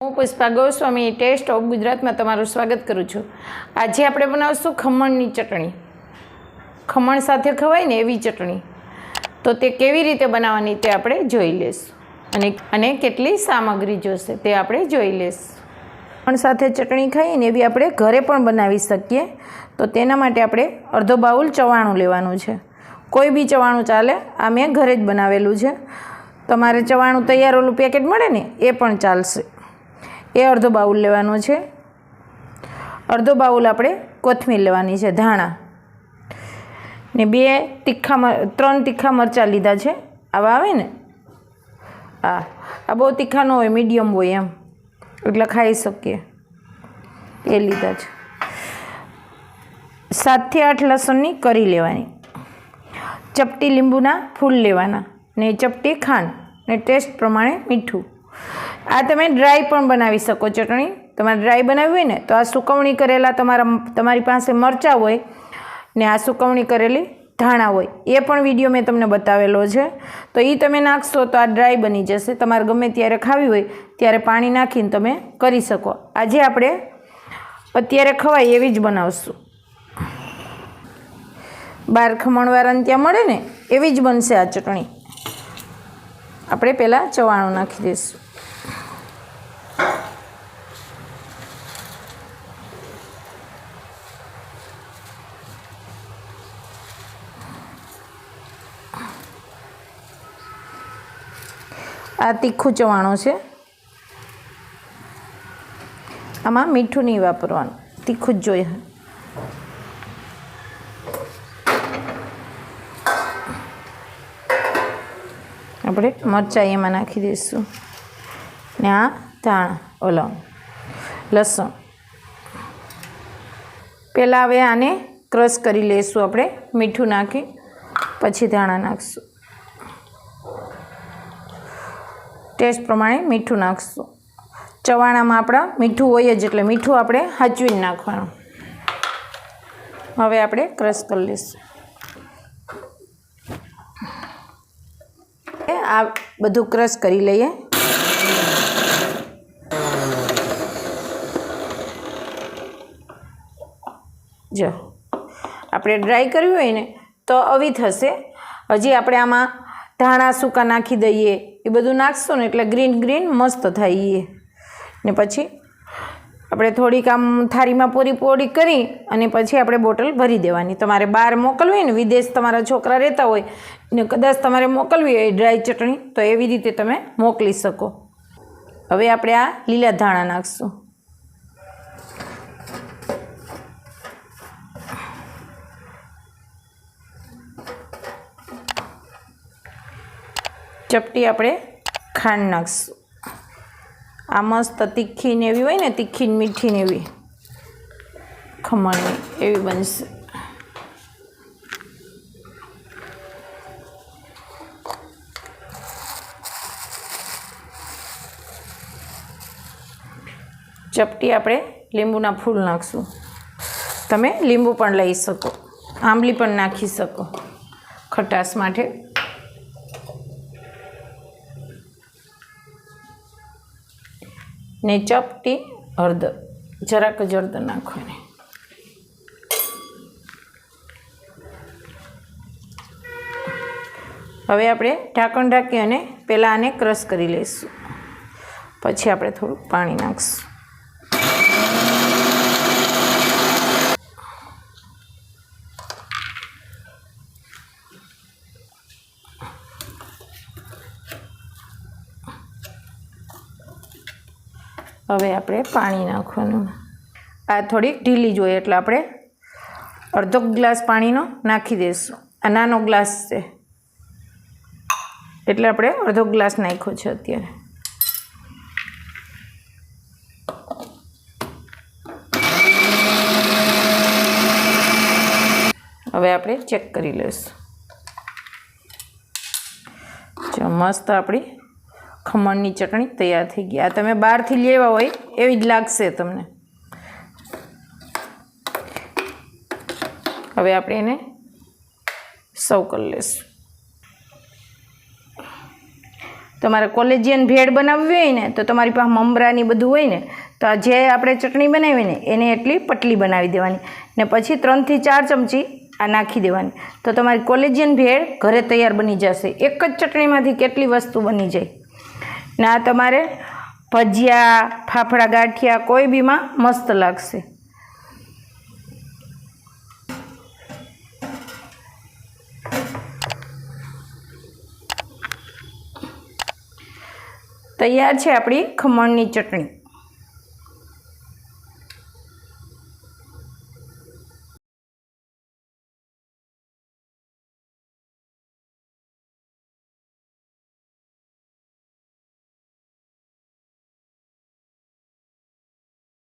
હું Pushpa Goswami test of ગુજરાતમાં તમારું સ્વાગત કરું છું। આજે આપણે બનાવશું ખમણની ચટણી। ખમણ સાથે ખવાય ને એવી ચટણી। તો તે કેવી રીતે બનાવવાની તે આપણે જોઈ લઈશું અને કેટલી સામગ્રી જોશે તે આપણે જોઈ લઈશું। ખમણ સાથે ચટણી ખાઈએ ને એવી આપણે ઘરે પણ બનાવી શકીએ। તો તેના માટે આપણે અડધો બાઉલ ચવાણું લેવાનું છે। કોઈ બી ચવાણું ચાલે, આ મેં ઘરે જ બનાવેલું છે। તમારે ચવાણું તૈયાર ઓલું પેકેટ મળે ને એ પણ ચાલશે। એ અડધો બાઉલ લેવાનો છે। અડધો બાઉલ આપણે કોથમીર લેવાની છે, ધાણા ને 3 તીખા મરચાં લીધા છે। આવા આવે ને, આ બહુ તીખા ન હોય, મીડિયમ હોય એમ, એટલે ખાઈ શકીએ એ લીધા છે। 7 થી 8 લસણની કરી લેવાની। ચપટી લીંબુના ફૂલ લેવાના ને ચપટી ખાંડ ને ટેસ્ટ પ્રમાણે મીઠું। આ તમે ડ્રાય પણ બનાવી શકો ચટણી। તમારે ડ્રાય બનાવવી હોય ને તો આ સુકવણી કરેલા તમારી પાસે મરચાં હોય ને આ સુકવણી કરેલી ધાણા હોય, એ પણ વિડીયો મેં તમને બતાવેલો છે। તો એ તમે નાખશો તો આ ડ્રાય બની જશે। તમારે ગમે ત્યારે ખાવી હોય ત્યારે પાણી નાખીને તમે કરી શકો। આજે આપણે અત્યારે ખવાય એવી જ બનાવશું। બહાર ખમણવાળાને ત્યાં મળે ને એવી જ બનશે આ ચટણી। આપણે પહેલાં ચવાણું નાખી દઈશું। આ તીખું ચવાણું છે, આમાં મીઠું નહીં વાપરવાનું, તીખું જ જોઈએ। આપણે મરચાં એમાં નાખી દઈશું ને આ ધાણા લસણ। પહેલાં હવે આને ક્રશ કરી લઈશું આપણે, મીઠું નાખી પછી ધાણા નાખીશું। ટેસ્ટ પ્રમાણે મીઠું નાખીશું। ચવાણામાં આપણા મીઠું હોય જ એટલે મીઠું આપણે સાચવીને નાખવાનું। હવે આપણે ક્રશ કરી લઈશું। આ બધું ક્રશ કરી લઈએ। જો આપણે ડ્રાય કર્યું હોય ને તો આવી થશે। હજી આપણે આમાં ધાણા સૂકા નાખી દઈએ, એ બધું નાખશું ને એટલે ગ્રીન ગ્રીન મસ્ત થાય એ। ને પછી આપણે થોડીક આમ થાળીમાં પૂરી કરી અને પછી આપણે બોટલ ભરી દેવાની। તમારે બહાર મોકલવી હોય ને, વિદેશ તમારા છોકરા રહેતા હોય ને કદાચ તમારે મોકલવી હોય ડ્રાય ચટણી, તો એવી રીતે તમે મોકલી શકો। હવે આપણે આ લીલા ધાણા નાખીશું। ચપટી આપણે ખાંડ નાખીશું। આ મસ્ત તીખી ને એવી હોય ને, તીખી ને મીઠી ને એવી ખમણની એવી બનશે। ચપટી આપણે લીંબુના ફૂલ નાખીશું। તમે લીંબુ પણ લઈ શકો, આંબલી પણ નાખી શકો ખટાશ માટે। ને ચપટી હળદર, જરાક જ હળદર નાખવાની। હવે આપણે ઢાંકણ ઢાંકી અને પહેલાં આને ક્રશ કરી લઈશું, પછી આપણે થોડું પાણી નાખીશું। હવે આપણે પાણી નાખવાનું। આ થોડીક ઢીલી જોઈએ એટલે આપણે અડધો ગ્લાસ પાણીનો નાખી દઈશું। આ નાનો ગ્લાસ છે એટલે આપણે અડધો ગ્લાસ નાખ્યો છે અત્યારે। હવે આપણે ચેક કરી લઈશું। જો મસ્ત આપણી ખમણની ચટણી તૈયાર થઈ ગઈ। આ તમે બહારથી લેવા હોય એવી જ લાગશે તમને। હવે આપણે એને સર્વ કરી લઈશું। તમારે કોલેજિયન ભેળ બનાવવી હોય ને તો તમારી પાસે મમરાની બધું હોય ને તો આ જે આપણે ચટણી બનાવી ને એને એટલી પતલી બનાવી દેવાની ને પછી 3 થી 4 ચમચી આ નાખી દેવાની તો તમારી કોલેજિયન ભેળ ઘરે તૈયાર બની જશે. એક જ ચટણીમાંથી કેટલી વસ્તુ બની જાય ને આ તમારે ભજીયા, ફાફડા, ગાંઠિયા કોઈ બીમાં મસ્ત લાગશે. તૈયાર છે આપણી ખમણની ચટણી.